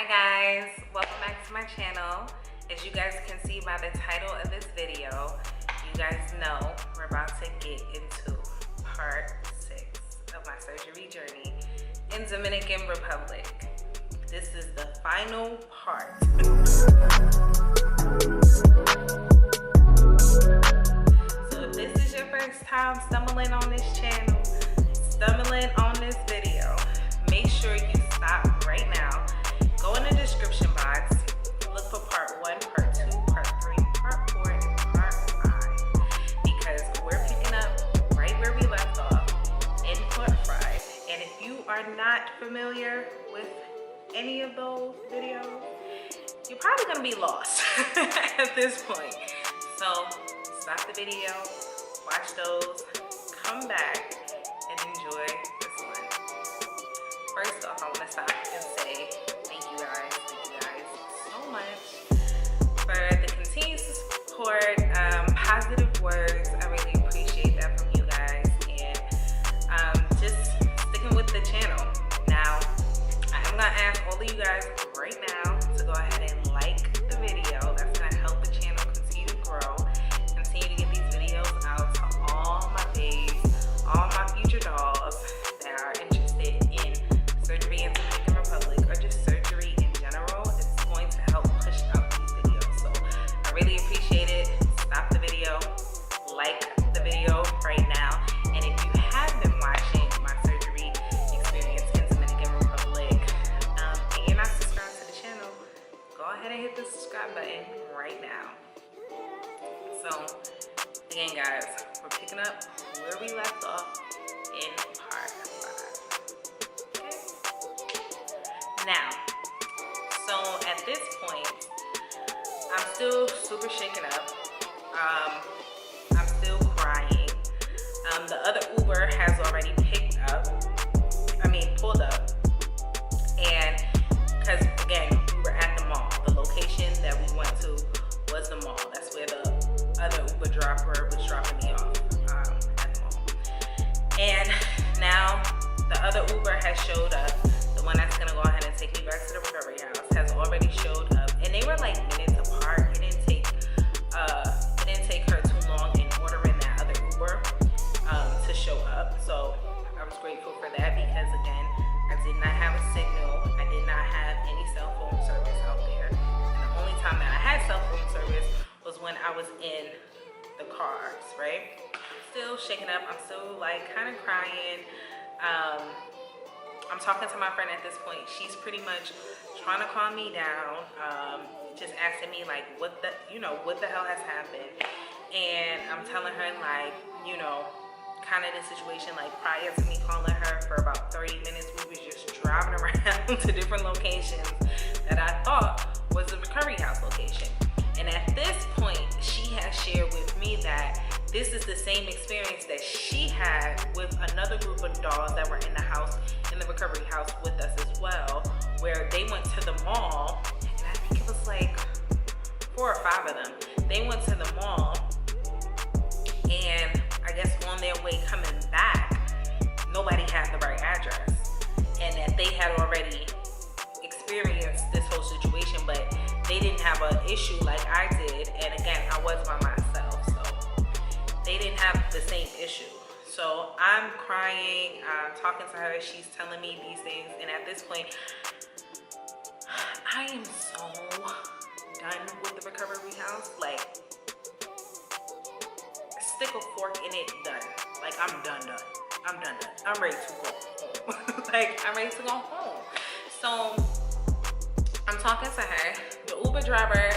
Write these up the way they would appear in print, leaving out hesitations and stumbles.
guys, welcome back to my channel. As you guys can see by the title of this video, you guys know we're about to get into part 6 of my surgery journey in Dominican Republic. This is the final part. So if this is your first time stumbling on this channel, stumbling on this video, make sure you stop right now. Go in the description box, look for part 1, part 2, part 3, part 4, and part 5, because we're picking up right where we left off in part 5. And if you are not familiar with any of those videos, you're probably gonna be lost at this point. So stop the video, watch those, come back, and enjoy this one. First off, I want to stop and say thank you guys so much for the continued support, positive words. I really appreciate that from you guys, and just sticking with the channel. Now, I'm gonna ask all of you guys right now to go ahead and like the video. That's gonna help the channel continue to grow, continue to get these videos out to all my babes, all my future dolls that are interested in surgery in Dominican Republic, or just surgery in general. It's going to help push out these videos. So I really appreciate it. Stop the video, like the video right now. And if you have been watching my surgery experience in Dominican Republic, and you're not subscribed to the channel, go ahead and hit the subscribe button right now. So again, guys, we're picking up where we left off in part 5. Okay? Now, so at this point, I'm still super shaken up. I'm still crying. The other Uber has already pulled up. And because again, we were at the mall. The location that we went to was the mall. That's where the other Uber dropper was dropping me off at the mall. And now the other Uber has showed up. The one that's gonna go ahead and take me back to the recovery house has already showed up, and they were like minutes apart. It didn't take her too long in ordering that other Uber to show up. So I was grateful for that, because again, I did not have a signal. I did not have any cell phone service out there. And the only time that I had cell phone service was when I was in the cars, right? I'm still shaken up. I'm still like kind of crying. I'm talking to my friend at this point. She's pretty much trying to calm me down, just asking me like what the hell has happened. And I'm telling her like, kind of the situation, like prior to me calling her for about 30 minutes, we was just driving around to different locations that I thought was the recovery house location. And at this point, she has shared with me that this is the same experience that she had with another group of dolls that were in the house, in the recovery house with us as well, where they went to the mall, and I think it was like 4 or 5 of them. They went to the mall, and I guess on their way coming back, nobody had the right address, and that they had already experienced this whole situation, but they didn't have an issue like I did. And again, I was by myself, so they didn't have the same issue. So I'm crying, I'm talking to her, she's telling me these things, and at this point, I am so done with the recovery house. Like, stick a fork in it, done. Like, I'm done. I'm ready to go home. Like, I'm ready to go home. So I'm talking to her. The Uber driver,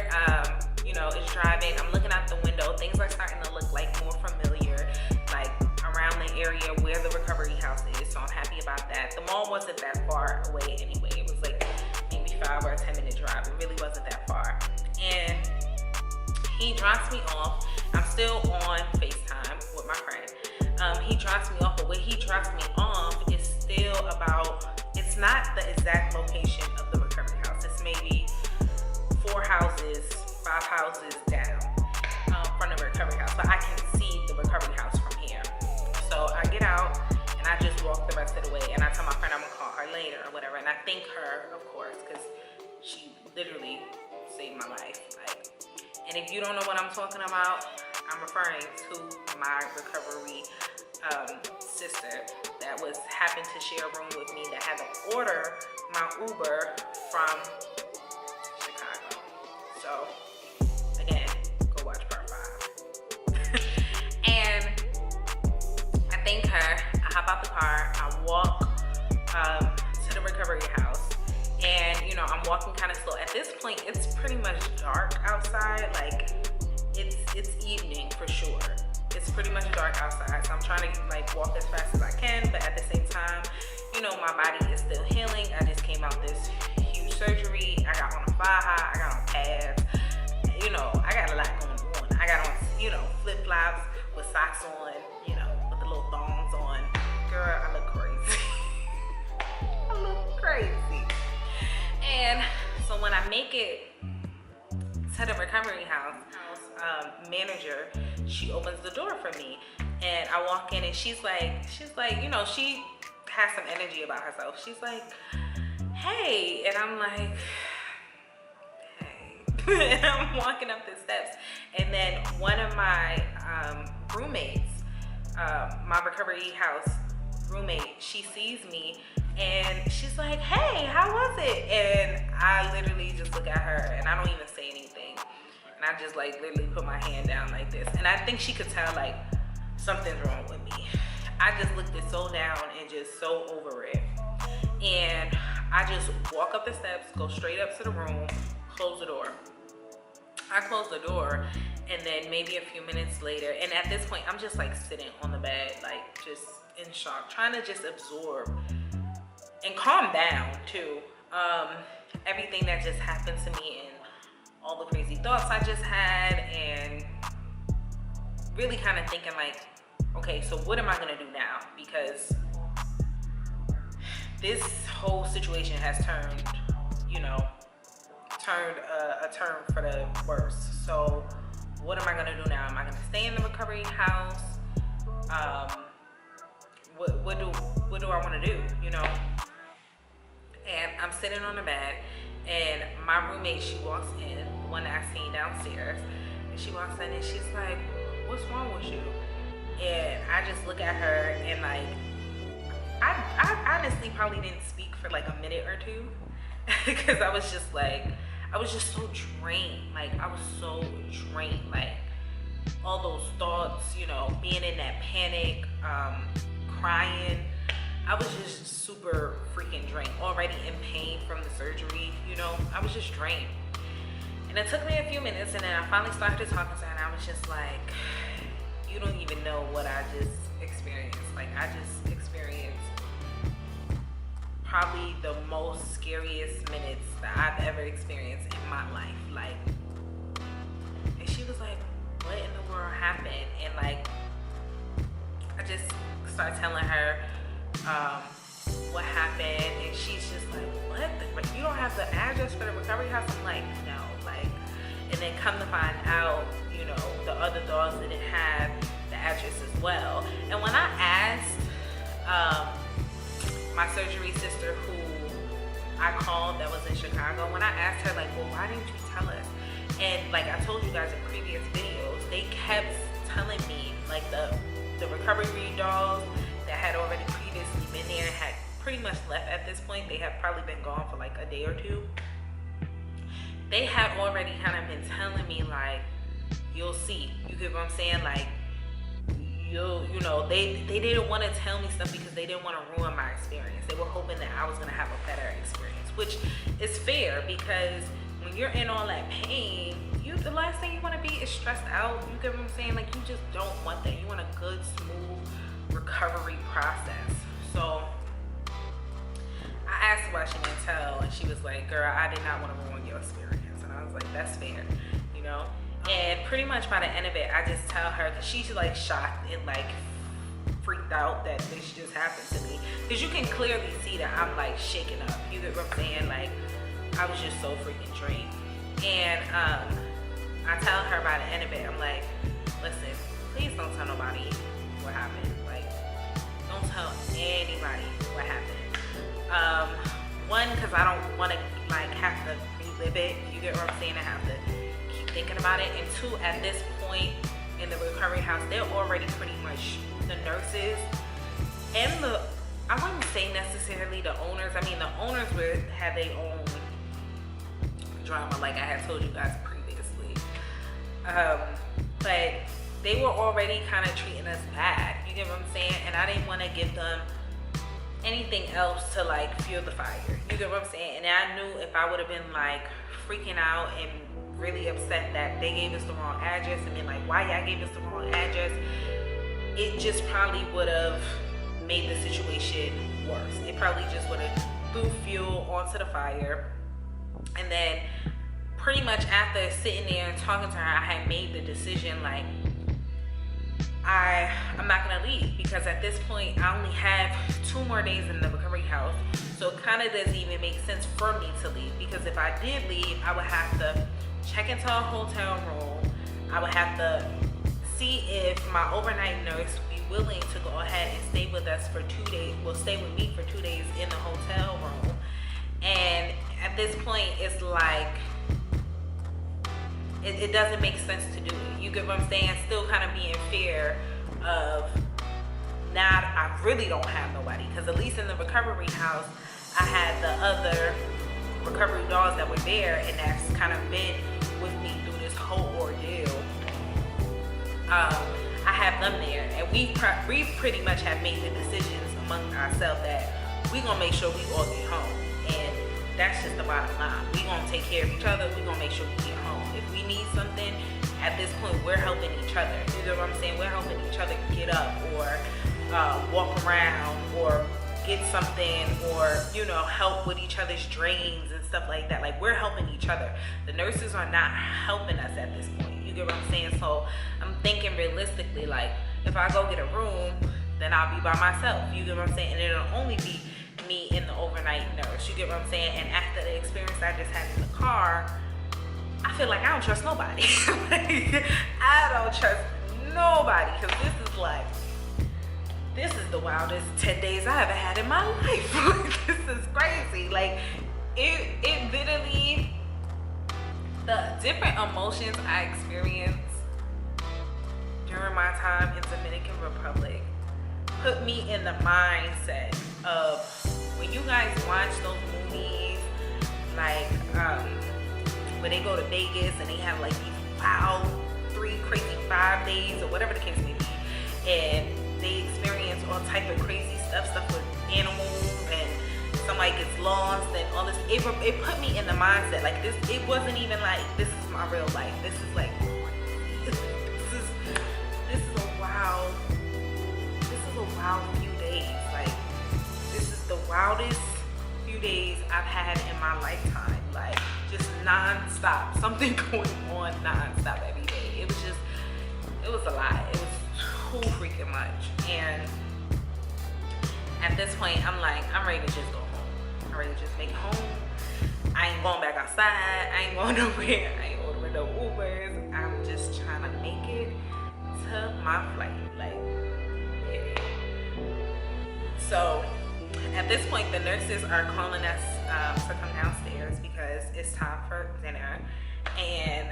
is driving. I'm looking out the window. Things are starting to look like more familiar, like around the area where the recovery house is. So I'm happy about that. The mall wasn't that far away anyway. It was like maybe 5 or 10 minute drive. It really wasn't that far. And he drops me off. I'm still on FaceTime with my friend. He drops me off, but where he drops me off is still it's not the exact location of the recovery house. It's maybe 4 houses, 5 houses down from the recovery house. So I can see the recovery house from here. So I get out and I just walk the rest of the way, and I tell my friend I'm gonna call her later or whatever. And I thank her, of course, because literally saved my life. Like, and if you don't know what I'm talking about, I'm referring to my recovery sister that happened to share a room with me, that had to order my Uber from Chicago. So again, go watch part 5. And I thank her. I hop out the car, I walk to the recovery house, and you know, I'm walking kind of slow. At this point, it's pretty much dark outside. Like, it's evening for sure. It's pretty much dark outside, so I'm trying to like walk as fast as I can, but at the same time, you know, my body is still healing. I just came out this huge surgery. I got on a fly high, I got on pads, you know, I got a lot going on. I got on, you know, flip-flops with socks on, you know, with the little thongs on. Girl, I look crazy. I look crazy. And so when I make it to the recovery house, manager, she opens the door for me, and I walk in, and she's like, you know, she has some energy about herself. She's like, hey, and I'm like, hey. And I'm walking up the steps, and then one of my roommates, my recovery house roommate, she sees me, and she's like, hey, how was it? And I literally just look at her, and I don't even say anything. And I just like literally put my hand down like this. And I think she could tell like something's wrong with me. I just looked it so down and just so over it. And I just walk up the steps, go straight up to the room, close the door. I close the door, and then maybe a few minutes later, and at this point I'm just like sitting on the bed, like just in shock, trying to just absorb and calm down too. Everything that just happened to me, and all the crazy thoughts I just had, and really kind of thinking like, okay, so what am I gonna do now? Because this whole situation has turned, you know, a turn for the worse. So what am I gonna do now? Am I gonna stay in the recovery house? What do I want to do, you know? And I'm sitting on the bed, and my roommate, she walks in, the one that I seen downstairs, and she walks in and she's like, what's wrong with you? And I just look at her, and like, I honestly probably didn't speak for like a minute or two because I was just so drained. Like, I was so drained, like all those thoughts, you know, being in that panic, crying. I was just super freaking drained, already in pain from the surgery, you know. I was just drained. And it took me a few minutes, and then I finally started talking to her, and I was just like, you don't even know what I just experienced. Like, I just experienced probably the most scariest minutes that I've ever experienced in my life. Like, and she was like, what in the world happened? And like, I just started telling her what happened, and she's just like, what? You don't have the address for the recovery house? I'm like, no. Like, and then come to find out, you know, the other dogs didn't have the address as well. And when I asked my surgery sister, who I called, that was in Chicago, when I asked her like, well, why didn't you tell us? And like I told you guys in previous videos, they kept telling me, like the recovery dogs that had already previously been there and had pretty much left at this point. They have probably been gone for like a day or two. They had already kind of been telling me like, you'll see. You get what I'm saying? Like, you know, they didn't want to tell me stuff because they didn't want to ruin my experience. They were hoping that I was going to have a better experience, which is fair, because when you're in all that pain, the last thing you want to be is stressed out. You get what I'm saying? Like, you just don't want that. You want a good, smooth recovery process. So I asked her why she didn't tell, and she was like, girl, I did not want to ruin your experience. And I was like, that's fair, you know? And pretty much by the end of it, I just tell her, because she's like shocked and like freaked out that this just happened to me, because you can clearly see that I'm like shaking up. You get what I'm saying? Like, I was just so freaking drained. And I tell her by the end of it, I'm like, listen, please don't tell nobody what happened. Like, don't tell anybody what happened. One, because I don't want to like have to relive it. You get what I'm saying? I have to keep thinking about it. And two, at this point in the recovery house, they're already pretty much the nurses and I wouldn't say necessarily the owners. I mean, the owners would have their own drama, like I had told you guys previously. But they were already kind of treating us bad. You get what I'm saying? And I didn't want to give them anything else to like fuel the fire. You get what I'm saying? And I knew if I would have been like freaking out and really upset that they gave us the wrong address and then like, why y'all gave us the wrong address, it just probably would have made the situation worse. It probably just would have threw fuel onto the fire. And then pretty much after sitting there and talking to her, I had made the decision like, I'm not gonna leave, because at this point I only have 2 more days in the recovery house. So it kind of doesn't even make sense for me to leave, because if I did leave, I would have to check into a hotel room. I would have to see if my overnight nurse would be willing to go ahead and stay with us for 2 days. Well, stay with me for 2 days in the hotel room. And at this point, it's like, it doesn't make sense to do it. You get what I'm saying? Still kind of be in fear of, now I really don't have nobody. Because at least in the recovery house, I had the other recovery dogs that were there, and that's kind of been with me through this whole ordeal. I have them there, and we pretty much have made the decisions among ourselves that we're gonna make sure we all get home, and that's just the bottom line. We gonna take care of each other. We gonna make sure we get home. If we need something, at this point, we're helping each other. You know what I'm saying? We're helping each other get up or walk around or get something, or you know, help with each other's drains and stuff like that. Like, we're helping each other. The nurses are not helping us at this point. You get what I'm saying? So I'm thinking realistically, like, if I go get a room, then I'll be by myself. You get what I'm saying? And it'll only be me and the overnight nurse. You get what I'm saying? And after the experience I just had in the car, I feel like I don't trust nobody. Like, I don't trust nobody, because this is the wildest 10 days I ever had in my life. This is crazy. Like, it literally, the different emotions I experienced during my time in Dominican Republic put me in the mindset of, when you guys watch those movies, like when they go to Vegas and they have like these wild 3 crazy 5 days or whatever the case may be, and they experience all type of crazy stuff with animals, and somebody gets lost and all this. It put me in the mindset like this. It wasn't even like, this is my real life. This is like, this is a wild few days. Like, this is the wildest few days I've had in my lifetime. Like, just non-stop, something going on non-stop every day. It was a lot. It was too freaking much. And at this point, I'm like, I'm ready to just go home. I'm ready to just make it home. I ain't going back outside. I ain't going nowhere. I ain't ordering no Ubers. I'm just trying to make it to my flight. Like, yeah. So at this point, the nurses are calling us to come downstairs because it's time for dinner. And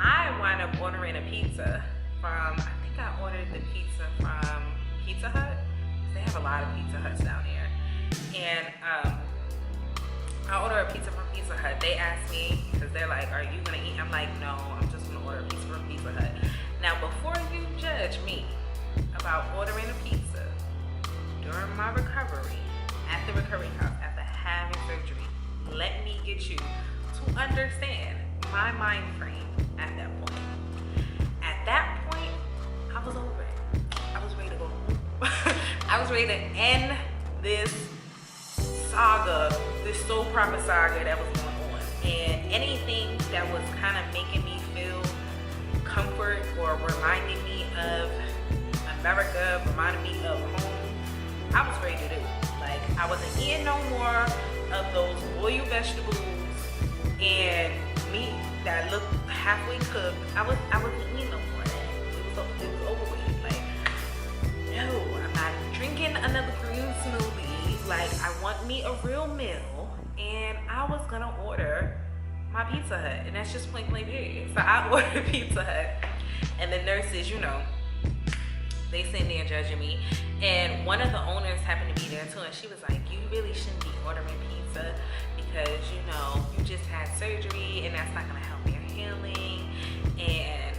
I wound up ordering a pizza from, I think I ordered the pizza from Pizza Hut. They have a lot of Pizza Huts down here. And I ordered a pizza from Pizza Hut. They asked me, because they're like, are you gonna eat? I'm like, no, I'm just gonna order a pizza from Pizza Hut. Now, before you judge me about ordering a pizza during my recovery, at the recovery house, after having surgery, let me get you to understand my mind frame at that point. At that point, I was over it. I was ready to go home. I was ready to end this saga, this soap opera saga that was going on. And anything that was kind of making me feel comfort or reminding me of America, reminding me of home, I was ready to do. Like, I wasn't eating no more of those boiled vegetables and meat that looked halfway cooked. I wasn't eating no more of that. It was over with. Like, no, I'm not drinking another green smoothie. Like, I want me a real meal, and was gonna order my Pizza Hut, and that's just plain period. So I ordered Pizza Hut, and the nurses, you know, they sitting there judging me, and one of the owners happened to be there too, and she was like, you really shouldn't be ordering pizza because, you know, you just had surgery and that's not gonna help your healing, and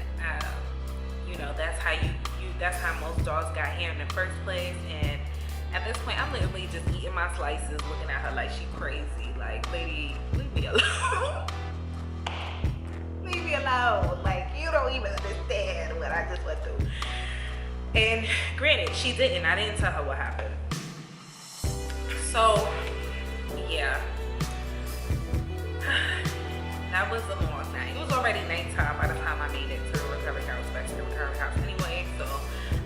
you know, that's how most dogs got here in the first place. And at this point, I'm literally just eating my slices, looking at her like she crazy. Like, lady, leave me alone. Leave me alone. Like, you don't even understand what I just went through. And granted, she didn't. I didn't tell her what happened. So, yeah. That was a long night. It was already nighttime by the time I made it to the recovery house, back to the recovery house anyway. So,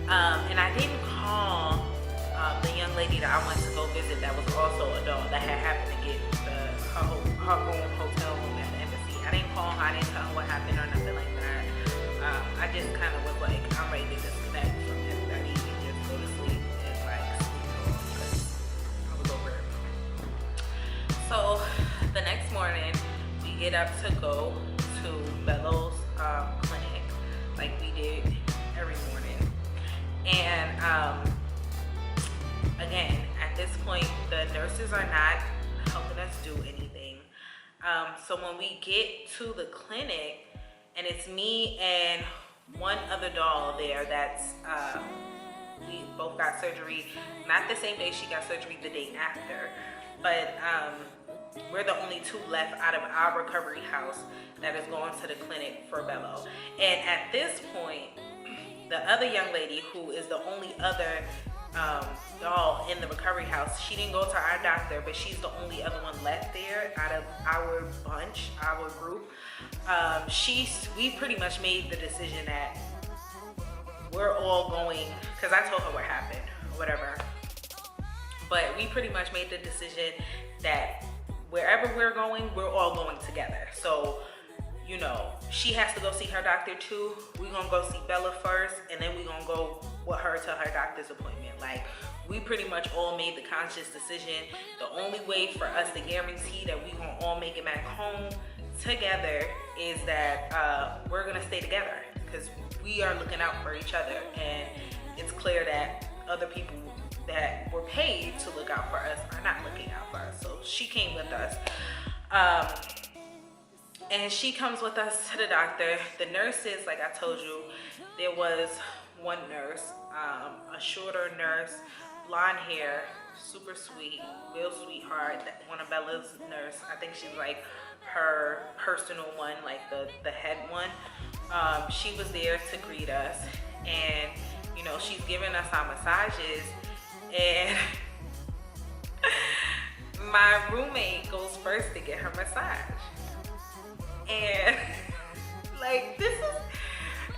and I didn't call the young lady that I went to go visit that was also a dog that had happened to get her own hotel room at the embassy. I didn't call her. I didn't tell her what happened or nothing like that. I just kind of was like, I'm ready to disconnect from everybody and just go to sleep and like sleep because I was over it. So the next morning, we get up to go to Bello's clinic like we did every morning. And again, at this point, the nurses are not helping us do anything. So when we get to the clinic, and it's me and one other doll there that's, we both got surgery, not the same day she got surgery, the day after. But we're the only two left out of our recovery house that is going to the clinic for Bello. And at this point, the other young lady, who is the only other doll in the recovery house, she didn't go to our doctor, but she's the only other one left there out of our bunch, our group. We pretty much made the decision that we're all going, because I told her what happened or whatever, but we pretty much made the decision that wherever we're going, we're all going together. So, you know, she has to go see her doctor too. We're gonna go see Bella first, and then we're gonna go with her to her doctor's appointment. Like, we pretty much all made the conscious decision. The only way for us to guarantee that we're gonna all make it back home together is that we're gonna stay together, because we are looking out for each other, and it's clear that other people that were paid to look out for us are not looking out for us. So she came with us. And she comes with us to the doctor. The nurses, like I told you, there was one nurse, a shorter nurse, blonde hair, super sweet, real sweetheart, one of Bella's nurse. I think she's like her personal one, like the head one. She was there to greet us, and you know, she's giving us our massages, and my roommate goes first to get her massage. And like,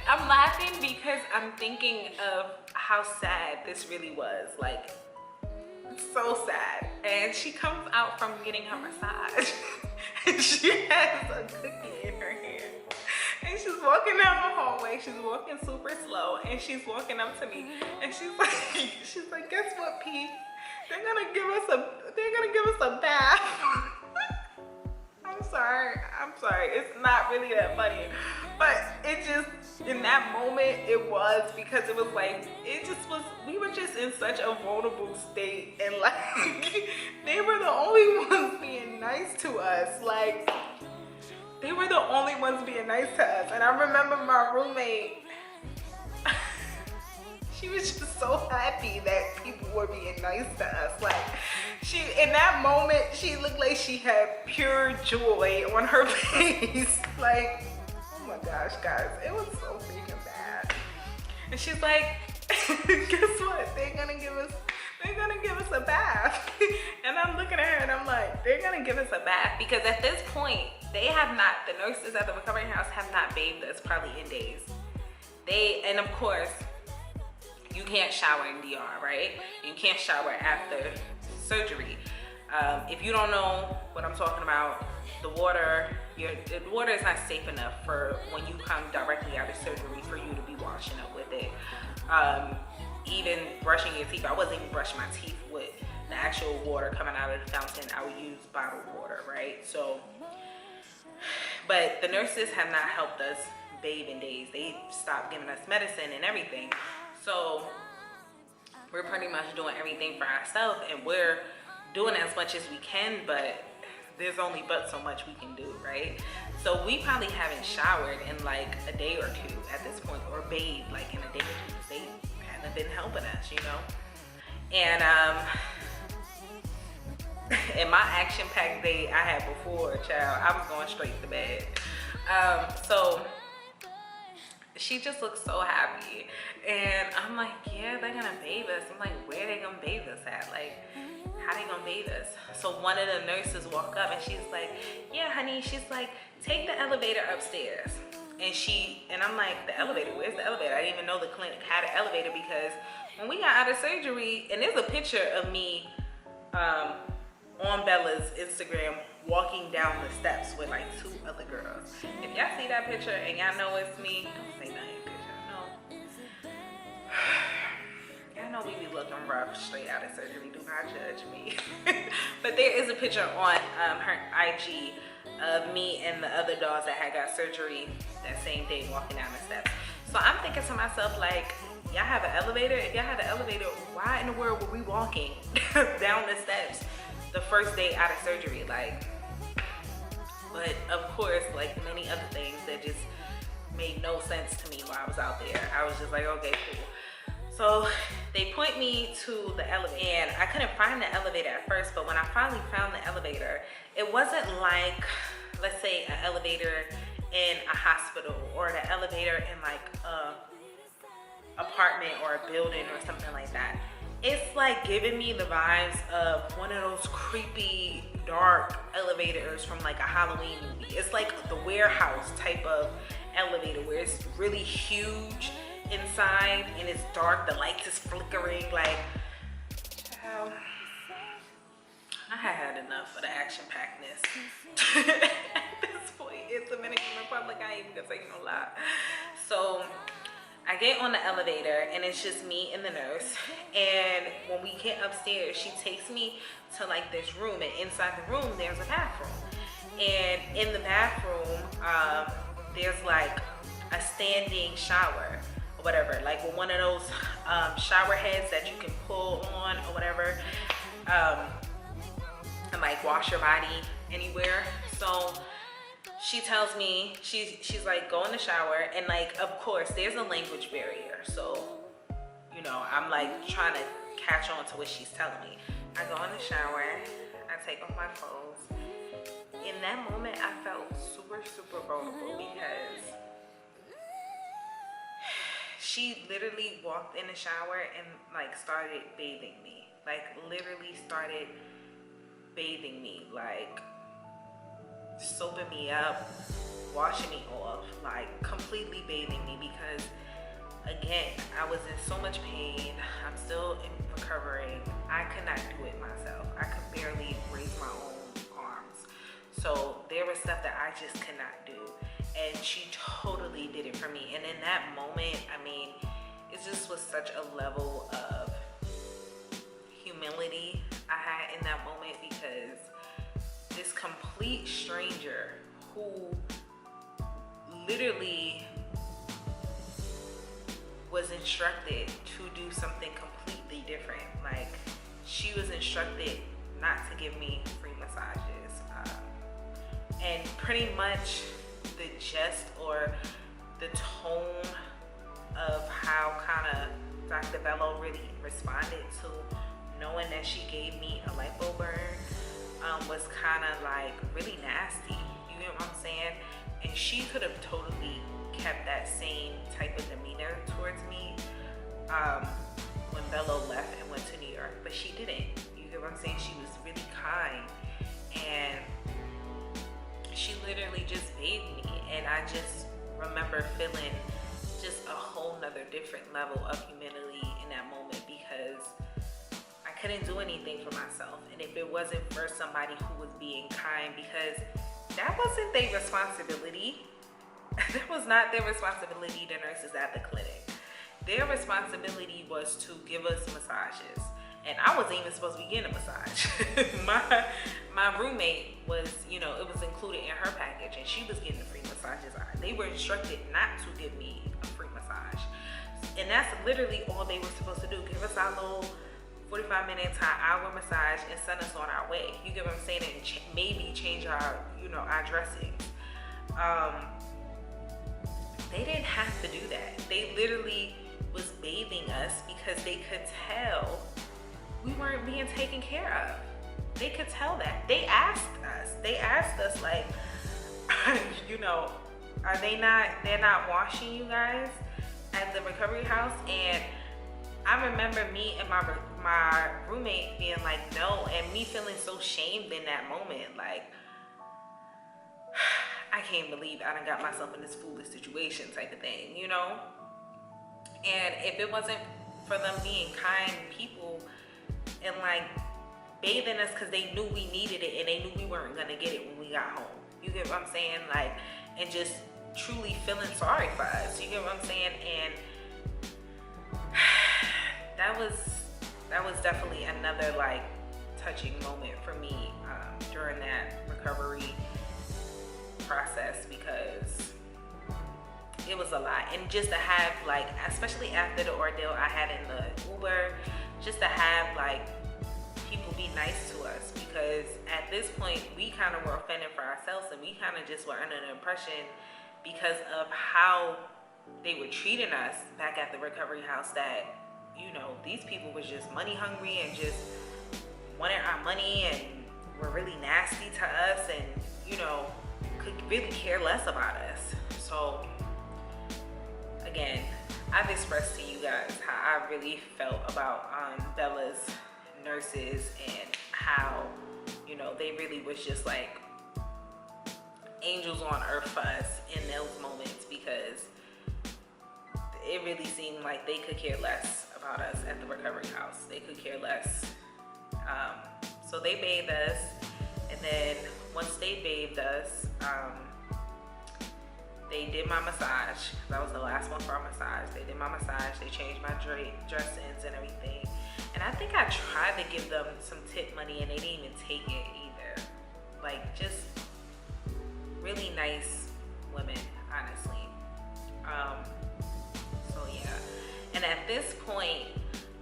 I'm laughing because I'm thinking of how sad this really was. Like, so sad. And she comes out from getting her massage and she has a cookie in her hand. And she's walking down the hallway. She's walking super slow, and she's walking up to me, and she's like, guess what, P? They're gonna give us a bath. I'm sorry, it's not really that funny, but it just, in that moment, it was, because it was like, we were just in such a vulnerable state, and like, they were the only ones being nice to us, like, they were the only ones being nice to us. And I remember my roommate, she was just so happy that people were being nice to us. Like, in that moment, she looked like she had pure joy on her face. Like, oh my gosh, guys, it was so freaking bad. And she's like, guess what? They're gonna give us a bath. And I'm looking at her and I'm like, they're gonna give us a bath, because at this point, the nurses at the recovery house have not bathed us probably in days. And of course, you can't shower in DR, right? You can't shower after surgery. If you don't know what I'm talking about, the water is not safe enough for when you come directly out of surgery for you to be washing up with it. Even brushing your teeth, I wasn't even brushing my teeth with the actual water coming out of the fountain. I would use bottled water, right? right? So, but the nurses have not helped us bathe in days. They stopped giving us medicine and everything. So we're pretty much doing everything for ourselves, and we're doing as much as we can, but there's only but so much we can do, right? So we probably haven't showered in like a day or two at this point, or bathed like in a day or two, because they haven't been helping us, you know? And in my action-packed day I had before, child, I was going straight to bed. So she just looks so happy, and I'm like, yeah, they're gonna bathe us. I'm like, where they gonna bathe us at? Like, how they gonna bathe us? So one of the nurses walk up and she's like, yeah, honey, she's like, take the elevator upstairs. And I'm like, the elevator? Where's the elevator? I didn't even know the clinic had an elevator, because when we got out of surgery, and there's a picture of me on Bella's Instagram walking down the steps with like 2 other girls. If y'all see that picture and y'all know it's me, don't say nothing, because y'all know we be looking rough straight out of surgery. Do not judge me. But there is a picture on her IG of me and the other dolls that had got surgery that same day walking down the steps. So I'm thinking to myself, like, y'all have an elevator? If y'all had an elevator, why in the world were we walking down the steps the first day out of surgery? Like, but of course, like many other things that just made no sense to me while I was out there. I was just like, okay, cool. So they point me to the elevator, and I couldn't find the elevator at first, but when I finally found the elevator, it wasn't like, let's say, an elevator in a hospital, or the elevator in like a apartment or a building or something like that. It's like giving me the vibes of one of those creepy, dark elevators from like a Halloween movie. It's like the warehouse type of elevator where it's really huge inside and it's dark, the lights is flickering. Like, child, I had enough of the action-packedness. At this point in Dominican Republic, I ain't even gonna say no lie. So I get on the elevator and it's just me and the nurse, and when we get upstairs, she takes me to like this room, and inside the room there's a bathroom, and in the bathroom there's like a standing shower or whatever, like with one of those shower heads that you can pull on or whatever, and like wash your body anywhere. So she tells me, she's like, go in the shower, and like, of course, there's a language barrier. So, you know, I'm like trying to catch on to what she's telling me. I go in the shower, I take off my clothes. In that moment, I felt super, super vulnerable, because she literally walked in the shower and like started bathing me. Like literally started bathing me, like soaping me up, washing me off, like completely bathing me, because again, I was in so much pain. I'm still recovering. I could not do it myself. I could barely raise my own arms. So there was stuff that I just could not do, and she totally did it for me. And in that moment, I mean, it just was such a level of humility I had in that moment, because this complete stranger who literally was instructed to do something completely different. Like, she was instructed not to give me free massages. And pretty much the gist or the tone of how kind of Dr.Bello really responded to knowing that she gave me a lipo burn was kind of like really nasty, you get what I'm saying? And she could have totally kept that same type of demeanor towards me when Bello left and went to New York, but she didn't, you get what I'm saying? She was really kind, and she literally just bathed me, and I just remember feeling just a whole nother different level of humility in that moment, because I couldn't do anything for myself. And if it wasn't for somebody who was being kind, because that wasn't their responsibility. That was not their responsibility, the nurses at the clinic. Their responsibility was to give us massages and I wasn't even supposed to be getting a massage. my roommate was, you know, it was included in her package, and she was getting the free massages. They were instructed not to give me a free massage, and that's literally all they were supposed to do. Give us our little 45-minute to an hour massage and send us on our way. You get what I'm saying? And maybe change our, you know, our dressings. They didn't have to do that. They literally was bathing us because they could tell we weren't being taken care of. They could tell that. They asked us like, you know, they're not washing you guys at the recovery house? And I remember me and my roommate being like, no, and me feeling so shamed in that moment, like, I can't believe I done got myself in this foolish situation type of thing, you know? And if it wasn't for them being kind people and like bathing us because they knew we needed it and they knew we weren't gonna get it when we got home, you get what I'm saying? Like, and just truly feeling sorry for us, you get what I'm saying? And that was definitely another like touching moment for me during that recovery process, because it was a lot. And just to have like, especially after the ordeal I had in the Uber, just to have like people be nice to us, because at this point we kind of were offended for ourselves, and we kind of just were under the impression, because of how they were treating us back at the recovery house, that, you know, these people was just money hungry and just wanted our money and were really nasty to us, and, you know, could really care less about us. So again, I've expressed to you guys how I really felt about Bella's nurses, and how, you know, they really was just like angels on earth for us in those moments, because it really seemed like they could care less about us at the recovery house. They could care less. So they bathed us, and then once they bathed us, they did my massage. That was the last one for our massage. They did my massage. They changed my dressings and everything. And I think I tried to give them some tip money, and they didn't even take it either. Like, just really nice women, honestly. So yeah. And at this point,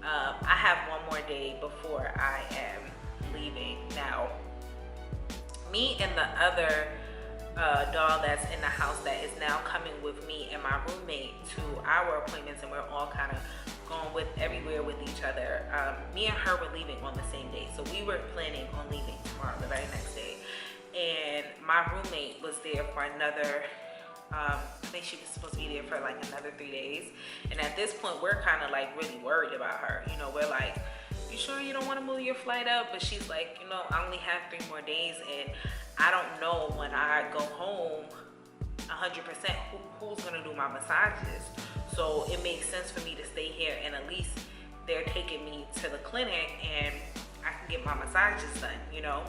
I have one more day before I am leaving. Now, me and the other doll that's in the house that is now coming with me and my roommate to our appointments, and we're all kind of going with everywhere with each other. Me and her were leaving on the same day, so we were planning on leaving tomorrow, the very next day. And my roommate was there for another, I think she was supposed to be there for like another 3 days. And at this point, we're kind of like really worried about her. You know, we're like, you sure you don't want to move your flight up? But she's like, you know, I only have 3 more days, and I don't know when I go home 100% who's gonna do my massages. So it makes sense for me to stay here, and at least they're taking me to the clinic and I can get my massages done, you know?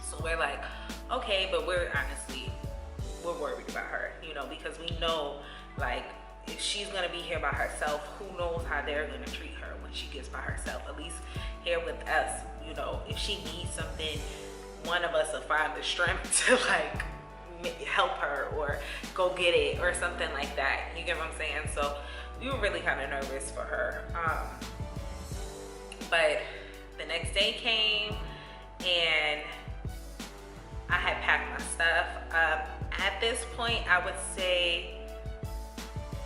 So we're like, okay, but we're worried about her, you know, because we know, like, if she's gonna be here by herself, who knows how they're gonna treat her when she gets by herself. At least here with us, you know, if she needs something, one of us will find the strength to like help her or go get it or something like that. You get what I'm saying? So we were really kind of nervous for her. But the next day came, and I had packed my stuff. At this point, I would say,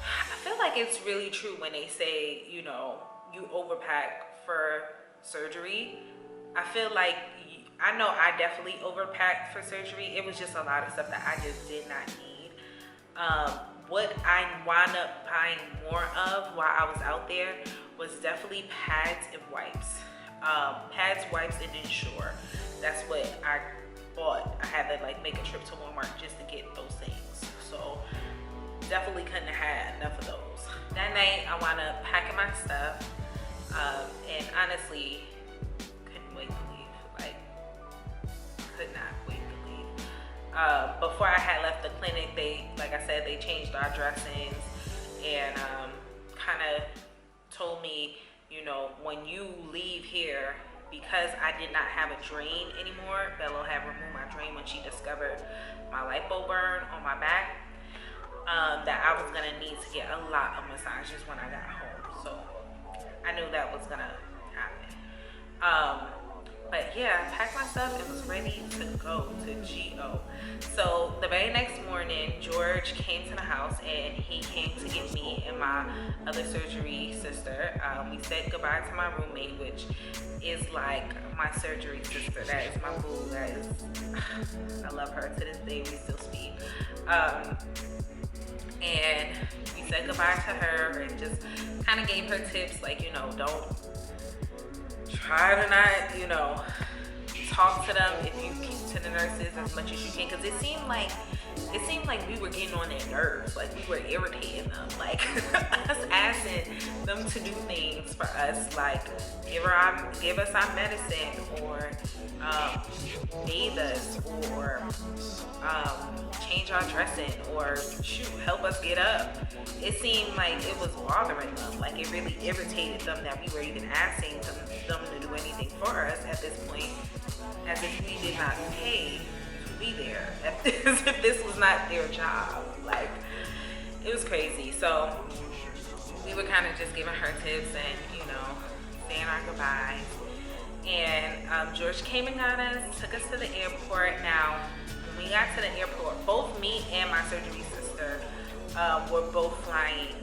I feel like it's really true when they say, you know, you overpack for surgery. I feel like, I know I definitely overpacked for surgery. It was just a lot of stuff that I just did not need. What I wound up buying more of while I was out there was definitely pads and wipes. Pads, wipes, and Ensure. That's what I bought. I had to like make a trip to Walmart just to get those things. So definitely couldn't have had enough of those. That night I wound up packing my stuff, and honestly couldn't wait to leave. Like, could not wait to leave. Before I had left the clinic, they, like I said, they changed our dressings and kind of told me, you know, when you leave here, because I did not have a drain anymore, Bello had removed my drain when she discovered my lipo burn on my back, that I was gonna need to get a lot of massages when I got home. So I knew that was gonna happen. But yeah, I packed my stuff and was ready to go to GO. So the very next morning, George came to the house and he came to get me and my other surgery sister. We said goodbye to my roommate, which is like my surgery sister. That is my boo. That is, I love her to this day. We still speak. And we said goodbye to her and just kind of gave her tips, like, you know, don't try to not, you know, talk to them if you keep to the nurses as much as you can, because it seemed like we were getting on their nerves, like we were irritating them, like us asking them to do things for us, like give us our medicine, or bathe us, or change our dressing, or shoot, help us get up. It seemed like it was bothering them, like it really irritated them that we were even asking them to do anything for us at this point, as if we did not pay to be there, as if this was not their job. Like, it was crazy. So we were kind of just giving her tips and, you know, saying our goodbyes. And George came and got us, took us to the airport. Now, when we got to the airport, both me and my surgery sister were both flying.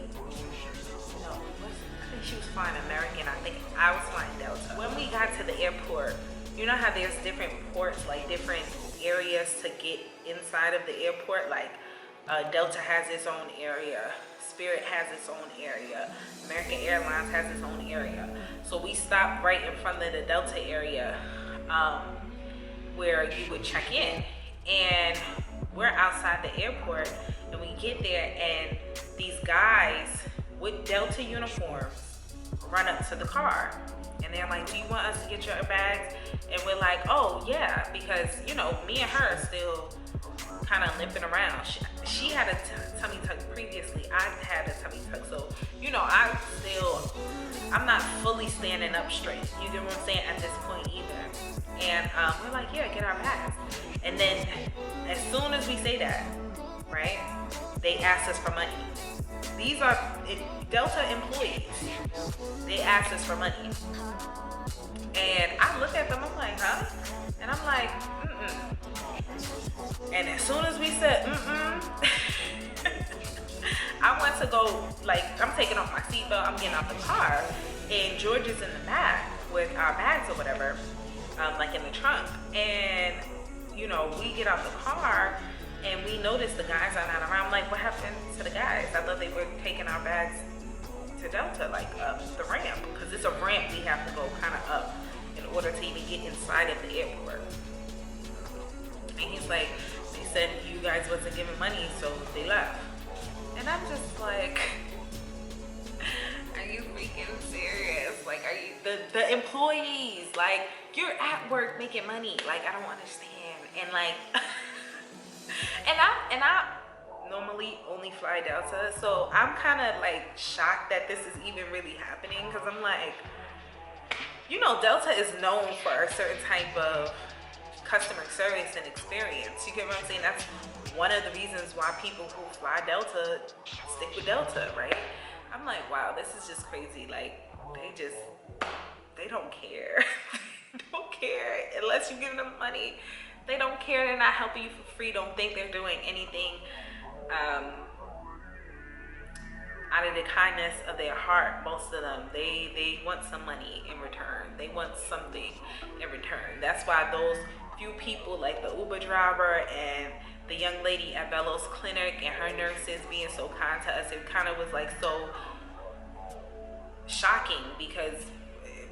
No, I think she was flying American. I think I was flying Delta. When we got to the airport, you know how there's different ports, like different areas to get inside of the airport? Like Delta has its own area, Spirit has its own area, American Airlines has its own area. So we stopped right in front of the Delta area where you would check in. And we're outside the airport and we get there and these guys with Delta uniforms run up to the car. And they're like, do you want us to get your bags? And we're like, oh yeah, because, you know, me and her are still kind of limping around. She had a tummy tuck previously. I had a tummy tuck. So, you know, I'm not fully standing up straight. You get what I'm saying? At this point either. And we're like, yeah, get our bags. And then as soon as we say that, right, they ask us for money. These are Delta employees. They asked us for money. And I look at them, I'm like, huh? And I'm like, and as soon as we said, I went to go, like, I'm taking off my seatbelt, I'm getting out the car, and George is in the back with our bags or whatever, like in the trunk. And, you know, we get out the car, and we notice the guys are not around. I'm like, what happened to the guys? I thought they were taking our bags to Delta, like up the ramp, because it's a ramp we have to go kind of up in order to even get inside of the airport. And he's like, they said you guys wasn't giving money, so they left. And I'm just like, are you freaking serious? Like, are you the employees? Like, you're at work making money. Like, I don't understand. And like, and I normally only fly Delta, so I'm kind of like shocked that this is even really happening, because I'm like, you know, Delta is known for a certain type of customer service and experience. You get what I'm saying? That's one of the reasons why people who fly Delta stick with Delta, right? I'm like, wow, this is just crazy. Like, they don't care. They don't care unless you give them money. They don't care. They're not helping you for free. Don't think they're doing anything out of the kindness of their heart. Most of them, they want some money in return. They want something in return. That's why those few people, like the Uber driver and the young lady at Bello's clinic and her nurses being so kind to us, it kind of was like so shocking, because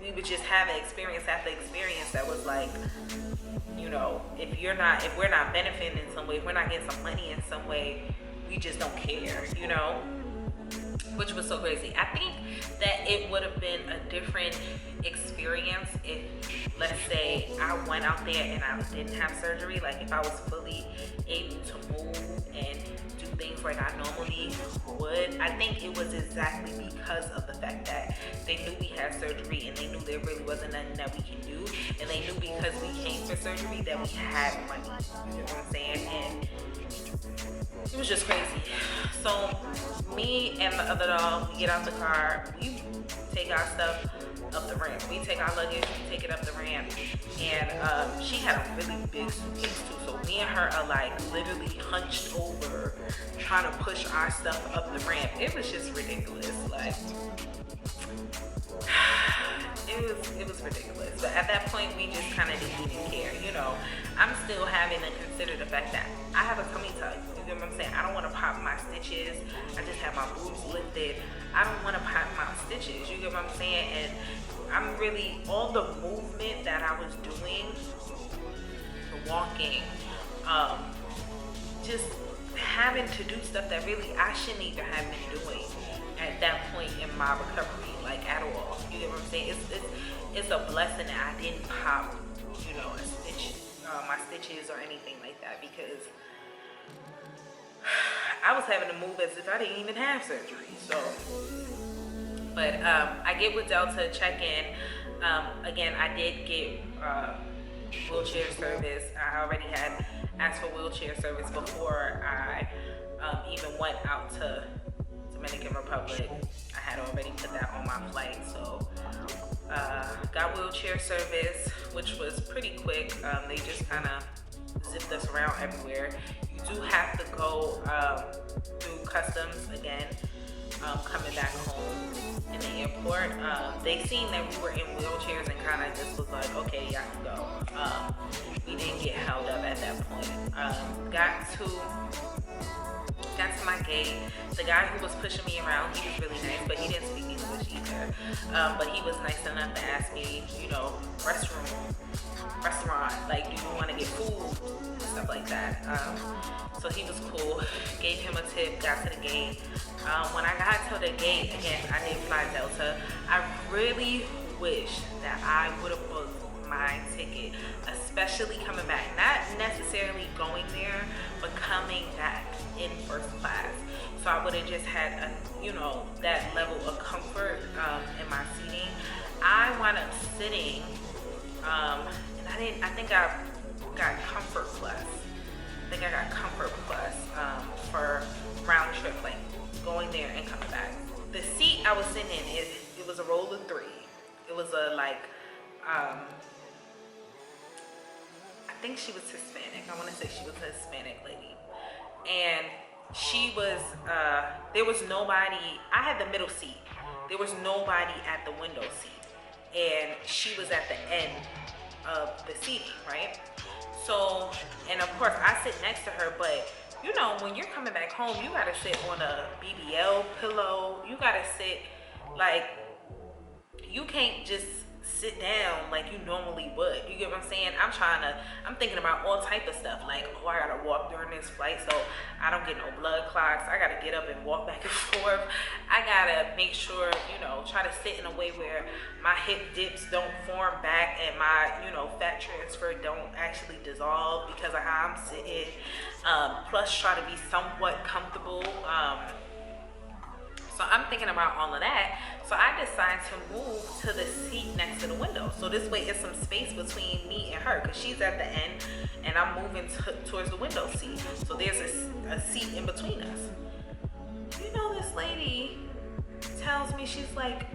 we would just have experience after experience that was like, you know, if we're not benefiting in some way, if we're not getting some money in some way, we just don't care, you know. which was so crazy. I think that it would have been a different experience if, let's say, I went out there and I didn't have surgery. Like if I was fully able to move and do things like I normally would. I think it was exactly because of the fact that they knew we had surgery and they knew there really wasn't nothing that we can do, and they knew because we came for surgery that we had money. You know what I'm saying? And it was just crazy. So me and the other dog, we get out the car, we take our stuff up the ramp. We take our luggage, we take it up the ramp, and she had a really big suitcase too. So me and her are like literally hunched over, trying to push our stuff up the ramp. It was just ridiculous. Like it was ridiculous. But at that point, we just kind of didn't even care. You know, I'm still having to consider the fact that I have a tummy tuck. You know what I'm saying? I don't want to pop my stitches. I just have my boobs lifted. I don't want to pop my stitches. You get what I'm saying? And I'm really, all the movement that I was doing, the walking, just having to do stuff that really I shouldn't even have been doing at that point in my recovery, like at all. You get what I'm saying? It's a blessing that I didn't pop, you know, a stitch, my stitches or anything like that, because I was having to move as if I didn't even have surgery. So, but I get with Delta, check in. Again, I did get wheelchair service. I already had asked for wheelchair service before I even went out to Dominican Republic. I had already put that on my flight, so got wheelchair service, which was pretty quick. They just kind of zipped us around everywhere. You do have to go through customs again, coming back home in the airport. They seen that we were in wheelchairs and kind of just was like, okay, y'all can go. We didn't get held up at that point. Got to my gate. The guy who was pushing me around, he was really nice, but he didn't speak English either. But he was nice enough to ask me, you know, restaurant, like, do you want to get food and stuff like that. So he was cool. Gave him a tip, got to the gate. When I got to the gate, again, I did fly Delta. I really wish that I would have booked my ticket, especially coming back, not necessarily going there, but coming back in first class. So I would have just had a, you know, that level of comfort in my seating. I wound up sitting, and I think I got Comfort Plus. I think I got Comfort Plus for round trip, like going there and coming back. The seat I was sitting in, it was a roll of 3. It was a like, I think she was Hispanic. I want to say she was a Hispanic lady. And she was, there was nobody, I had the middle seat. There was nobody at the window seat. And she was at the end of the seating, right? So, and of course I sit next to her, but you know, when you're coming back home, you gotta sit on a BBL pillow. You gotta sit, like, you can't just sit down like you normally would. You get what I'm saying? I'm thinking about all type of stuff, like, oh, I gotta walk during this flight so I don't get no blood clots. I gotta get up and walk back and forth. I gotta make sure, you know, try to sit in a way where my hip dips don't form back and my, you know, fat transfer don't actually dissolve because of how I'm sitting. Plus try to be somewhat comfortable. So I'm thinking about all of that. So I decided to move to the seat next to the window. So this way it's some space between me and her, because she's at the end and I'm moving towards the window seat. So there's a seat in between us. You know, this lady tells me, she's like,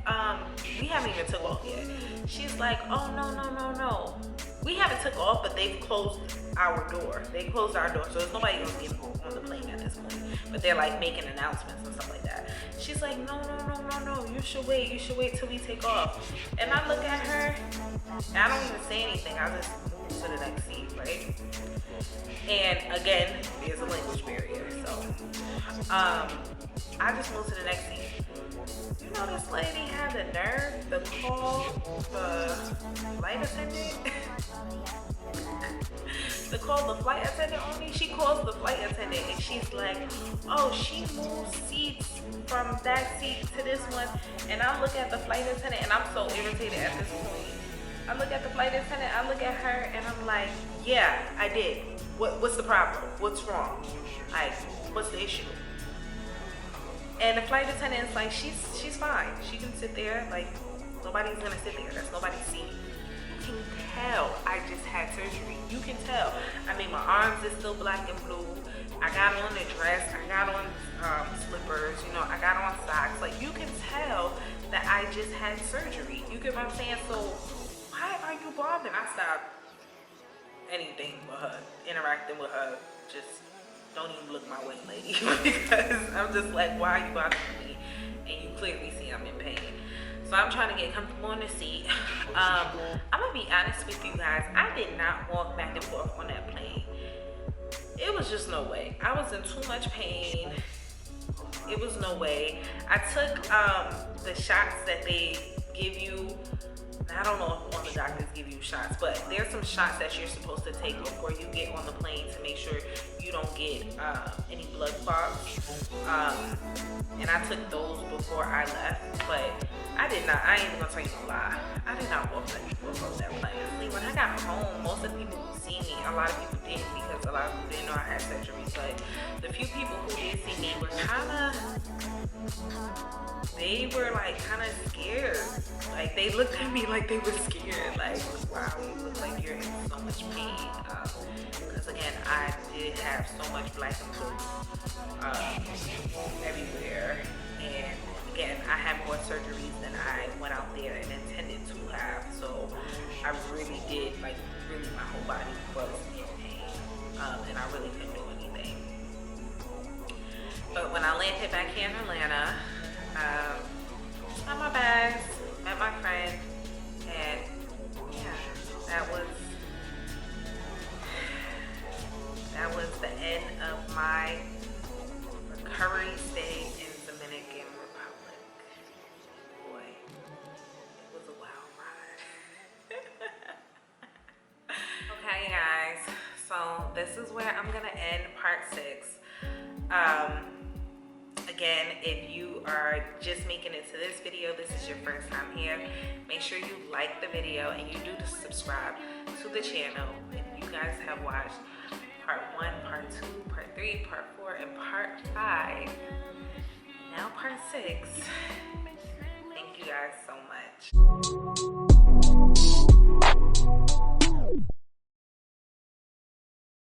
we haven't even took off yet. She's like, oh, no. We haven't took off, but they've closed our door. They closed our door, so there's nobody gonna be on the plane at this point. But they're like making announcements and stuff like that. She's like, no, you should wait till we take off. And I look at her, and I don't even say anything. I just move to the next seat, right? And again, there's a language barrier, so I just moved to the next seat. You know, this lady had the nerve to call the flight attendant to call the flight attendant on me. She calls the flight attendant and she's like, oh, she moved seats from that seat to this one. And I look at the flight attendant and I'm so irritated at this point. I look at the flight attendant, I look at her and I'm like, yeah, I did. What's the problem? What's wrong? Like, what's the issue? And the flight attendant is like, she's fine. She can sit there. Like, nobody's gonna sit there. That's nobody's seat. You can tell I just had surgery. You can tell. I mean, my arms is still black and blue. I got on a dress. I got on slippers. You know, I got on socks. Like, you can tell that I just had surgery. You get what I'm saying? So why are you bothering? I stopped anything with her, interacting with her. Just don't even look my way, lady. Because I'm just like, why are you bothering me? And you clearly see I'm in pain. So I'm trying to get comfortable in the seat. I'm gonna be honest with you guys. I did not walk back and forth on that plane. It was just no way. I was in too much pain. It was no way. I took the shots that they give you. I don't know if all the doctors give you shots, but there's some shots that you're supposed to take before you get on the plane to make sure you don't get any blood clots. And I took those before I left, but I did not. I ain't even gonna tell you no lie. I did not walk back and forth on that plane. See, when I got home, most of the people who see me, a lot of people didn't because a lot of people didn't know I had surgery. But the few people who did see me were they were like kind of scared. Like they looked at me like they were scared. Like, wow, you look like you're in so much pain. Because again, I did have so much black and blue everywhere. And again, I had more surgeries than I went out there and intended to have. So I really did, like, really my whole body was in pain. And I really couldn't do anything. But when I landed back here in Atlanta, got my bags, met my friend, and yeah, that was the end of my recovery stay in Dominican Republic. Boy, it was a wild ride. Okay, guys, so this is where I'm gonna end part 6. Again, if you are just making it to this video, this is your first time here, make sure you like the video and you do subscribe to the channel. If you guys have watched part 1, part 2, part 3, part 4, and part 5, and now part 6, thank you guys so much.